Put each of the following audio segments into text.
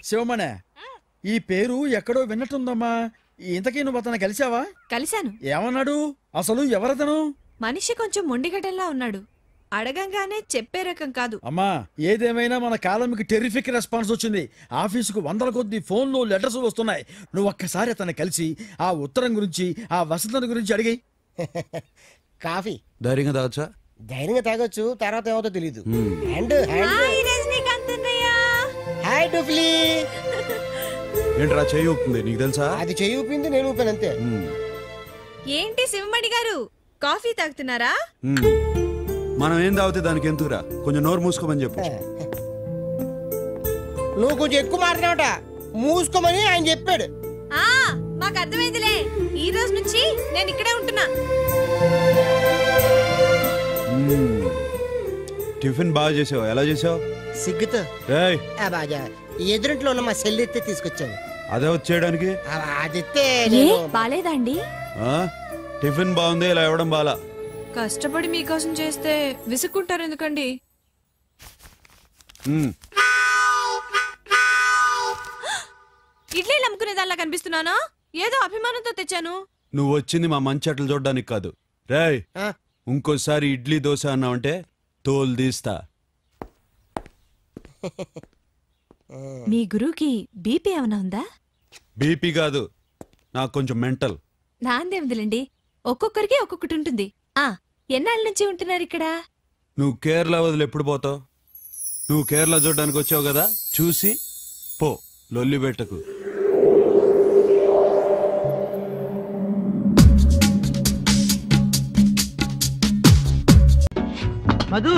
శివమణే, ఈ పేరు ఎక్కడో విన్నట్టుందమ్మా. ఇంతకీ నువ్వు అతను కలిసావా? కలిశాను. ఏమన్నాడు? అసలు ఎవరతను? మనిషి కొంచెం మొండిగటంలా ఉన్నాడు. అడగంగానే చెప్పే రకం కాదు. అమ్మా, ఏదేమైనా మన కాలంకి టెరిఫిక్ రెస్పాన్స్ వచ్చింది. ఆఫీసుకు వందల కొద్ది ఫోన్లు, లెటర్స్ వస్తున్నాయి. నువ్వు ఒక్కసారి అతన్ని కలిసి ఆ ఉత్తరం గురించి, ఆ వసంతను గురించి అడిగి. కాఫీ ధైర్యంగా తాగొచ్చా? ధైర్యంగా తాగొచ్చు, తర్వాత ఏమవుతో తెలీదు. ఏంట్రా చెయ్యి ఊపుతుంది, నీకు తెలుసా? అది చెయ్యి ఊపింది, నేను ఊపాను అంతే. ఏంటి శివమణి గారు, కాఫీ తాగుతున్నారా? మనం ఏం తాగితే దానికి ఎందుకురా, కొంచెం నోరు మూసుకోమని చెప్పు. నువ్వు కొంచెం ఎక్కువ మాట్లాడట, మూసుకోమని ఆయన చెప్పాడు. మాకు అర్థమైందిలే. ఈ రోజు నుంచి నేను ఇక్కడే ఉంటున్నా. టిఫిన్ బాగా చేసావు. ఎలా చేసావు? సిగ్గుతో ఏయ్, ఎదురింట్లో ఉన్న మా సెల్ ఎత్తే తీసుకొచ్చాను. అదే వచ్చేయడానికి అదిస్తే బాలేదా అండి? టిఫిన్ బాగుంది, ఇలా ఇవ్వడం బాలా. కష్టపడి మీకోసం చేస్తే విసుక్కుంటారు ఎందుకండి? ఇడ్లీలు అమ్ముకునేదాల్లా కనిపిస్తున్నానా? ఏదో అభిమానంతో తెచ్చాను. నువ్వు వచ్చింది మా మంచట్లు చూడడానికి కాదు. రేయ్, ఇంకోసారి ఇడ్లీ దోశ అన్నావంటే తోలు తీస్తా. మీ గురువుకి బీపీ ఏమైనా ఉందా? బీపీ కాదు, నాకు కొంచెం మెంటల్. నాందేమిదిలేండి, ఒక్కొక్కరికి ఒక్కొక్కటి ఉంటుంది. ఎన్నాళ్ళ నుంచి ఉంటున్నారు ఇక్కడ? నువ్వు కేరళ వదిలి ఎప్పుడు పోతావు? నువ్వు కేరళ చూడడానికి వచ్చావు కదా, చూసి పో, లొల్లి పెట్టకు. మధు,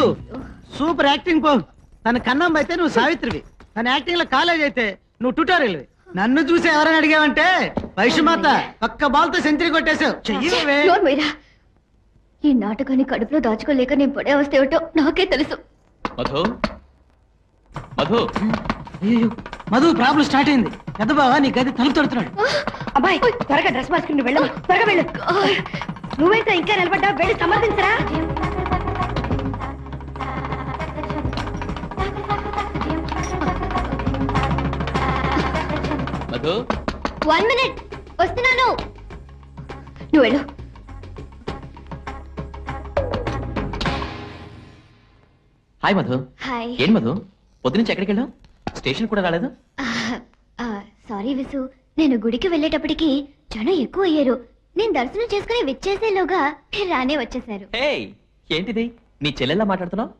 సూపర్ యాక్టింగ్ పో. తన కన్నం అయితే నువ్వు సావిత్రివి, తన యాక్టింగ్ లో కాలేజ్ అయితే నువ్వు ట్యూటోరియల్. నన్ను చూసి ఎవరైనా అడిగావంటే వైష్ణమాత పక్క బాల్తో సెంచరీ కొట్టేశావు. చెయ్యవే. ఈ నాటకాన్ని కడుపులో దాచుకోలేక నేను పడే అవస్థ ఏమిటో నాకే తెలుసు. మధు, ప్రాబ్లం స్టార్ట్ అయింది. పెద్ద బావ నీ గది తలుపు తడుతున్నాడు. అబ్బాయి, త్వరగా డ్రెస్ మార్చుకుని వెళ్ళమా, త్వరగా వెళ్ళు. నువ్వైతే ఇంకా నిలబడ్డా, వెళ్ళి సమర్థించరా. మధు, 1 minute వస్తున్నాను. నువ్వు వెళ్ళు. హాయ్ మధు. హాయ్. ఏం మధు, పొద్దునుంచి ఎక్కడికి వెళ్ళావు? స్టేషన్ కూడా రాలేదు. సారీ విసు, నేను గుడికి వెళ్ళేటప్పటికి జనం ఎక్కువ అయ్యారు. నేను దర్శనం చేసుకుని విచ్చేసేలోగా మీరు రానే వచ్చేసారు. ఏంటిది, నీ చెల్లెల్లా మాట్లాడుతున్నావు?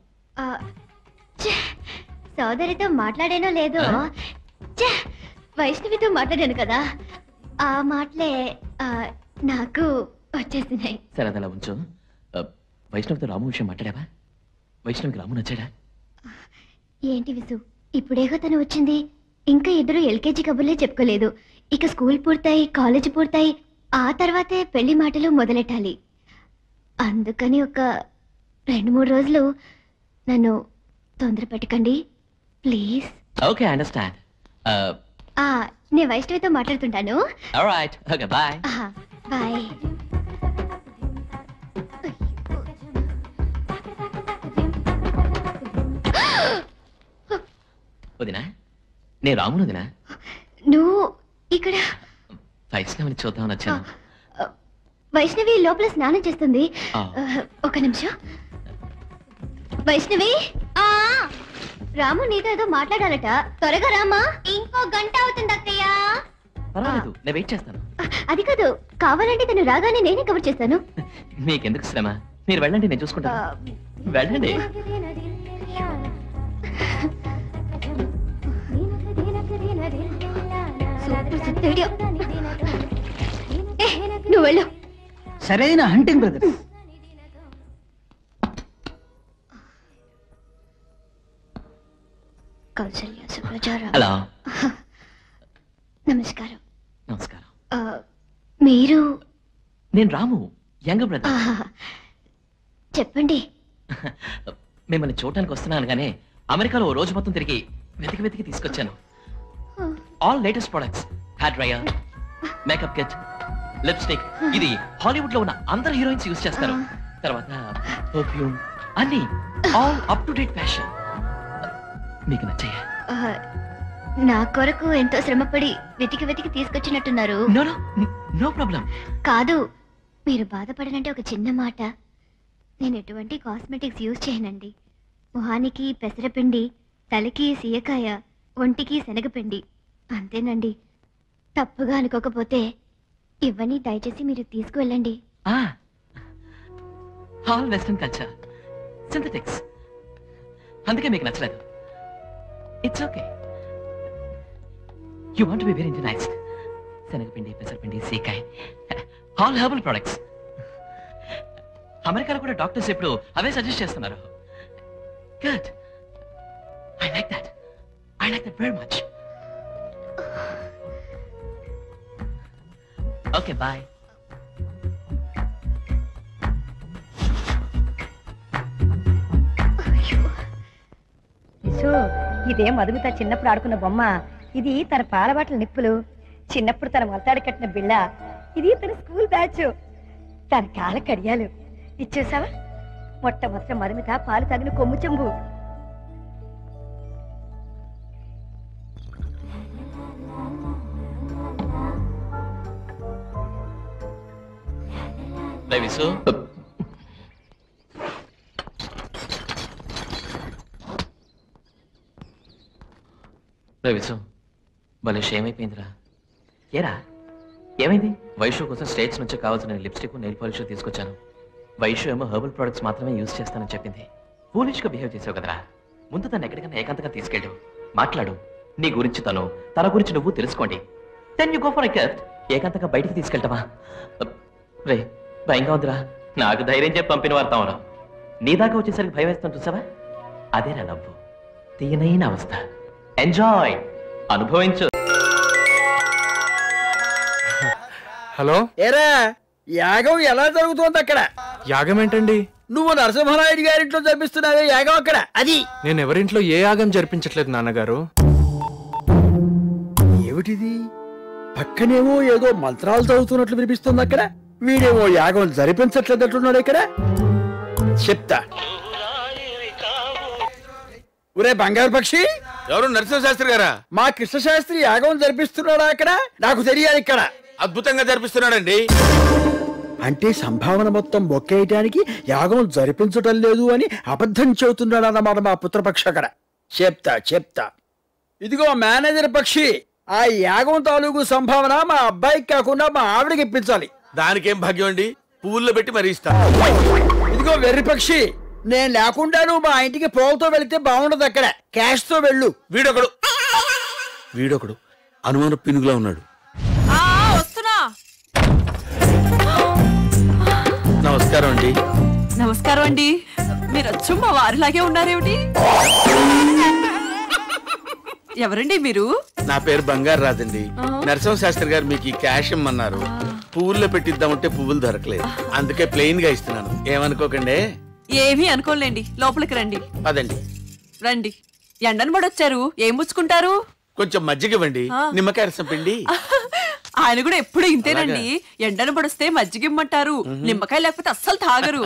సోదరితో మాట్లాడానో లేదో, వైష్ణవితో మాట్లాడాను కదా, ఆ మాటలే నాకు వచ్చేసినాయి. సరే, అదలా ఉంచు. వైష్ణవితో రాము విషయం మాట్లాడావా? వైష్ణవికి రాము నచ్చాడా? ఏంటి విసు, ఇప్పుడేగా తను వచ్చింది. ఇంకా ఇద్దరు ఎల్కేజీ కబుర్లే చెప్పుకోలేదు. ఇక స్కూల్ పూర్తయి, కాలేజీ పూర్తయి, ఆ తర్వాతే పెళ్లి మాటలు మొదలెట్టాలి. అందుకని ఒక 2-3 రోజులు నన్ను తొందర పెట్టకండి ప్లీజ్. Okay, understand. నేను వైష్ణవితో మాట్లాడుతుంటాను. Alright, okay, bye. బాయ్. వదినా, నేను రామును వదినా. నువ్వు ఇక్కడ? వైష్ణవిని చూద్దామని వచ్చాను. వైష్ణవి లోపల స్నానం చేస్తుంది. ఒక నిమిషం. వైష్ణవి, రాము నీతో ఏదో మాట్లాడాలట, త్వరగా రామా. ఇంకో గంట అవుతుంది అత్తయ్య. పర్వాలేదు, నేను వెయిట్ చేస్తాను. అది కాదు, కావాలంటే తను రాగానే నేనే కవర్ చేస్తాను. మీకెందుకు శ్రమ, మీరు వెళ్ళండి, నేను చూసుకుంటాను. వెళ్ళండి. నువ్వు వెళ్ళు. సరైన హంటింగ్ బ్రదర్. కౌసల్య సుప్రజారా. హలో. నమస్కారం. నమస్కారం. మీరు? నేను రాము, యంగ్ బ్రదర్. చెప్పండి. మిమ్మల్ని చూడటానికి వస్తున్నాను కానీ అమెరికాలో ఓ రోజు మొత్తం తిరిగి వెతికి వెతికి తీసుకొచ్చాను. All latest products, hair dryer, makeup kit, lipstick. ఇది హాలీవుడ్ లో ఉన్న అందరు హీరోయిన్స్ యూజ్ చేస్తారు. తర్వాత పర్ఫ్యూమ్, అన్ని all up to date fashion. మీకు నచ్చాయా? నా కొరకు ఎంతో శ్రమపడి వెతికి వెతికి తీసుకొచ్చినట్టున్నారు. No no no problem. కాదు, మీరు బాధపడనంటే ఒక చిన్న మాట. నేను ఎటువంటి కాస్మెటిక్స్ యూజ్ చేయనండి. మొహానికి పెసరపిండి, తలకి సీయకాయ, ఒంటికి శనగపిండి, అంతేనండి. తప్పుగా అనుకోకపోతే ఇవన్నీ దయచేసి మీరు తీసుకువెళ్ళండి. ఆల్ వెస్టర్న్ కల్చర్, సింథటిక్స్, అందుకే మీకు నచ్చలేదు. It's okay. You want be very Indianised. శనగపిండి, పెసరపిండి, సీకాయ్, ఆల్ హెర్బల్ ప్రొడక్ట్స్. అమెరికాలో కూడా డాక్టర్స్ ఎప్పుడు అవే సజెస్ట్ చేస్తున్నారు. Good. I like that. I like that very much. Okay, bye. ఇదే మధుమిత చిన్నప్పుడు ఆడుకున్న బొమ్మ. ఇది తన పాలబాటల నిప్పులు. చిన్నప్పుడు తన మొలతాడు కట్టిన బిళ్ళ. ఇది తన స్కూల్ బ్యాచ్. తన కాల కడియాలు. ఇచ్చేసావా? మొట్టమొదట మధుమిత పాలు తగిన కొమ్ము చెంబు. విసు, విసు, భలే షేమ్ అయిపోయిందిరా. ఏరా, ఏమైంది? వైషు కోసం స్టేట్స్ నుంచి కావాల్సిన లిప్స్టిక్, నెయిల్ పాలిష్ తీసుకొచ్చాను. వైషు ఏమో హెర్బల్ ప్రొడక్ట్స్ మాత్రమే యూజ్ చేస్తానని చెప్పింది. ఫూలిష్ గా బిహేవ్ చేసావు కదరా. ముందు తను ఎక్కడికైనా ఏకాంతంగా తీసుకెళ్ళు, మాట్లాడు. నీ గురించి తను, తన గురించి నువ్వు తెలుసుకోండి. Then you go for a gift. ఏకాంతంగా బయటికి తీసుకెళ్తావా? రే, భయంగా ఉందిరా. నాకు ధైర్యం చెప్పి పంపిన వార్తావరా. నీ దాకా వచ్చేసరికి భయం వేస్తాను చూసావా? అదేనా నవ్వు. తీయనైన అవస్థ. ఎంజాయ్, అనుభవించు. హలో, ఏరా యాగం ఎలా జరుగుతోంది అక్కడ? యాగం ఏంటండి? నువ్వు నరసింహనాయుడు గారింట్లో జరిపిస్తున్నావే యాగం అక్కడ, అది. నేను ఎవరింట్లో ఏ యాగం జరిపించట్లేదు నాన్నగారు. ఏమిటిది? పక్కనేమో ఏదో మంత్రాలు చదువుతున్నట్లు వినిపిస్తుంది అక్కడ. వీడేమో యాగం జరిపించట్లేదట్టున్నాడు ఇక్కడ. చెప్తా. ఒరే బంగారు పక్షి, ఎవరు? నరసింహశాస్త్రి గారా? మా కృష్ణశాస్త్రి యాగం జరిపిస్తున్నాడా అక్కడ? నాకు తెలియాలి ఇక్కడ. అద్భుతంగా జరిపిస్తున్నాడండి. అంటే సంభావన మొత్తం మొక్కేయటానికి యాగం జరిపించటం లేదు అని అబద్ధం చెబుతున్నాడన్నమాట మా పుత్రపక్ష అక్కడ. చెప్తా. ఇదిగో మేనేజర్ పక్షి, ఆ యాగం తాలూకు సంభావన మా అబ్బాయికి కాకుండా మా ఆవిడకి ఇప్పించాలి. దానికేం భాగ్యం అండి, పువ్వుల్లో పెట్టి మరీ ఇస్తా. ఇదిగో వెర్రి పక్షి, నేను లేకుండా నువ్వు మా ఇంటికి పోలతో వెళితే బాగుండదు. అక్కడ క్యాష్ తో వెళ్ళు. వీడొకడు అనుమాన పినుగులా ఉన్నాడు. నమస్కారం అండి. నమస్కారం అండి. మీరు వచ్చి మా వారిలాగే ఉన్నారేమిటి? ఎవరండి మీరు? నా పేరు బంగారు రాదండి. నరసింహశాస్త్రి గారు మీకు ఈ క్యాష్ ఇమ్మన్నారు. పువ్వుల్లో పెట్టిద్దామంటే పువ్వులు దొరకలేదు, అందుకే ప్లెయిన్ గా ఇస్తున్నాను. ఏమనుకోకండి. ఏమీ అనుకోలేండి, లోపలికి రండి. అదండి. రండి. ఎండను పడొచ్చారు, ఏం పుచ్చుకుంటారు? కొంచెం మజ్జిగ ఇవ్వండి, నిమ్మకాయ రసం పిండి. ఆయన కూడా ఎప్పుడు ఇంతేనండి. ఎండను పడిస్తే మజ్జిగ ఇమ్మంటారు, నిమ్మకాయ లేకపోతే అస్సలు తాగరు.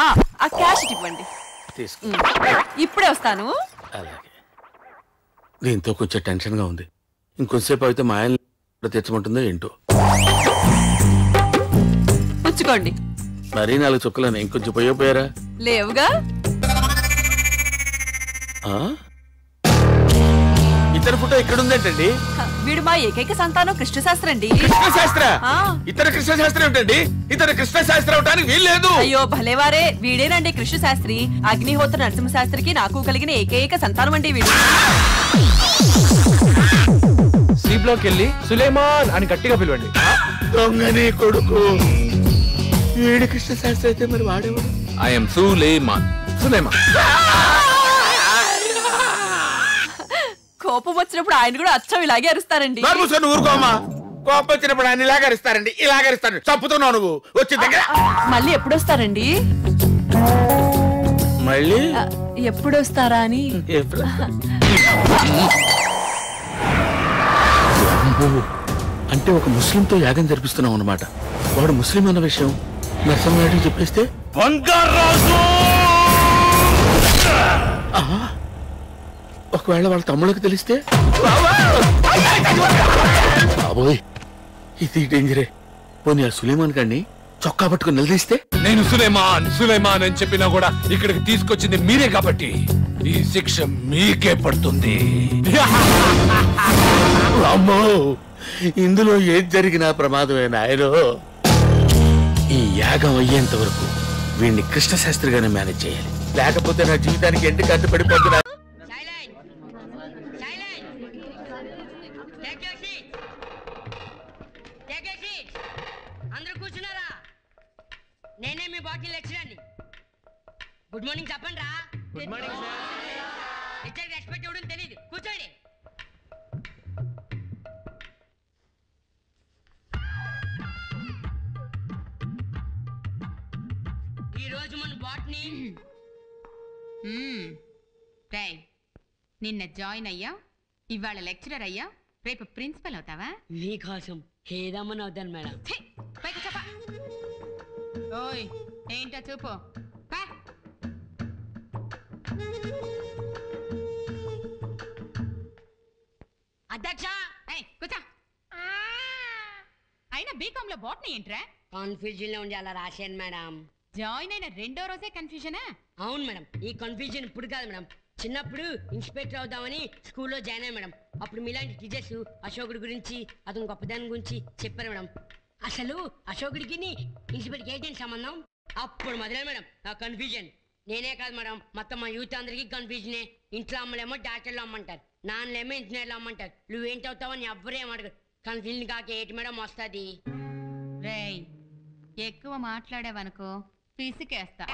ఆ క్యాష్ ఇవ్వండి. ఇప్పుడే వస్తాను. అలాగే. దీంతో కొంచెం టెన్షన్ గా ఉంది. ఇంకొంతసేపు అయితే మా ఆయన తెచ్చమంటుందో ఏంటో. పుచ్చుకోండి. మరీ 4 చుక్కలని ఇంకొంచెం పోయారా? లేవుగా. ఇతర ఫోటో ఇక్కడ ఉందేంటండి? వీడు మా ఏకైక సంతానం కృష్ణశాస్త్రి అండి. కృష్ణశాస్త్ర? ఇతర కృష్ణశాస్త్రి ఏమిటండి? ఇతర కృష్ణశాస్త్రి అవటానికి వీల్లేదు. అయ్యో భలేవారే, వీడేనండి కృష్ణశాస్త్రి. అగ్నిహోత్ర నరసింహశాస్త్రికి నాకు కలిగిన ఏకైక సంతానం అండి వీడు. సి బ్లాక్ వెళ్ళి సులేమాన్ అని గట్టిగా పిలవండి. దొంగని కొడుకు. వీడి కృష్ణశాస్త్రి అయితే మరి వాడేవాడు? ఐఎమ్ సులేమాన్. కోపం వచ్చినప్పుడు ఆయన కూడా అచ్చం ఇలాగే అరుస్తారండి. ఊరుకోమా. కోపం వచ్చినప్పుడు ఆయన ఇలాగరిస్తారండి, ఇలాగరిస్తారు. చంపుతున్నావు నువ్వు. వచ్చి దగ్గర. మళ్ళీ ఎప్పుడు వస్తారండి? మళ్ళీ ఎప్పుడు వస్తారా అని. అంటే ఒక ముస్లింతో యాగం జరిపిస్తున్నావు అన్నమాట. వాడు ముస్లిం అన్న విషయం నరసింహనాయుడు చెప్పేస్తే ఒకవేళ వాళ్ళ తమ్ముళ్ళకి తెలిస్తే బాబోయ్ ఇది డేంజరే. పోనీ ఆ సులేమాన్ గారిని చొక్కా పట్టుకుని నిలదీస్తే? నేను సులేమాన్ అని చెప్పినా కూడా ఇక్కడికి తీసుకొచ్చింది మీరే కాబట్టి ఈ శిక్ష మీకే పడుతుంది. అమ్మో ఇందులో ఏది జరిగినా ప్రమాదమే నాయనో. ఈ యాగం అయ్యేంత వరకు వీడిని కృష్ణశాస్త్రిగానే మేనేజ్ చేయాలి, లేకపోతే నా జీవితానికి ఎండి కట్టు పడిపోతున్నా. అందరూ కూర్చున్నారా? నేనే మీ బాటిల్ లెక్చరర్ని. గుడ్ మార్నింగ్ చెప్పండి రా. Good morning sir. Lecture respect ఇవ్వడం తెలియదు. కూర్చోండి. ఈ రోజు మన బాట్ని నిన్న జాయిన్ అయ్యా, ఇవాళ లెక్చరర్ అయ్యా, రేపు ప్రిన్సిపల్ అవుతావా? మీకోసం ఏదమ్మని అవుతాను మేడం. పైకి చెప్ప. ఓయ్ ఏంటో చూపు. అధ్యక్ష కూర్చో. అయినా బీకామ్ లో బాట్నీ ఏంట్రా? కన్ఫ్యూజన్ లో ఉండి అలా రాశాను మేడం. జాయిన్ అయిన రెండో రోజే కన్ఫ్యూజనా? అవును మేడం. ఈ కన్ఫ్యూజన్ ఇప్పుడు కాదు మేడం. చిన్నప్పుడు ఇన్స్పెక్టర్ అవుదామని స్కూల్లో జాయిన్ అయ్యాను మేడం. అప్పుడు మీలాంటి టీచర్స్ అశోకుడి గురించి, అతని గొప్పదాని గురించి చెప్పారు మేడం. అసలు అశోకుడికి ఇన్స్పెక్టర్కి ఏంటి సంబంధం? అప్పుడు మొదలైన మేడం నా కన్ఫ్యూజన్. నేనే కాదు మేడం, మొత్తం మా యూత్ అందరికీ కన్ఫ్యూజనే. ఇంట్లో అమ్మలేమో డాక్టర్లు అమ్మంటారు, నాన్నలేమో ఇంజనీర్లు అమ్మంటారు. నువ్వేంటి అవుతావని ఎవ్వరేం అడగరు. కన్ఫ్యూజన్ కాక ఏంటి మేడం వస్తుంది? రేయ్ ఎక్కువ మాట్లాడావనుకో పిసికేస్తా.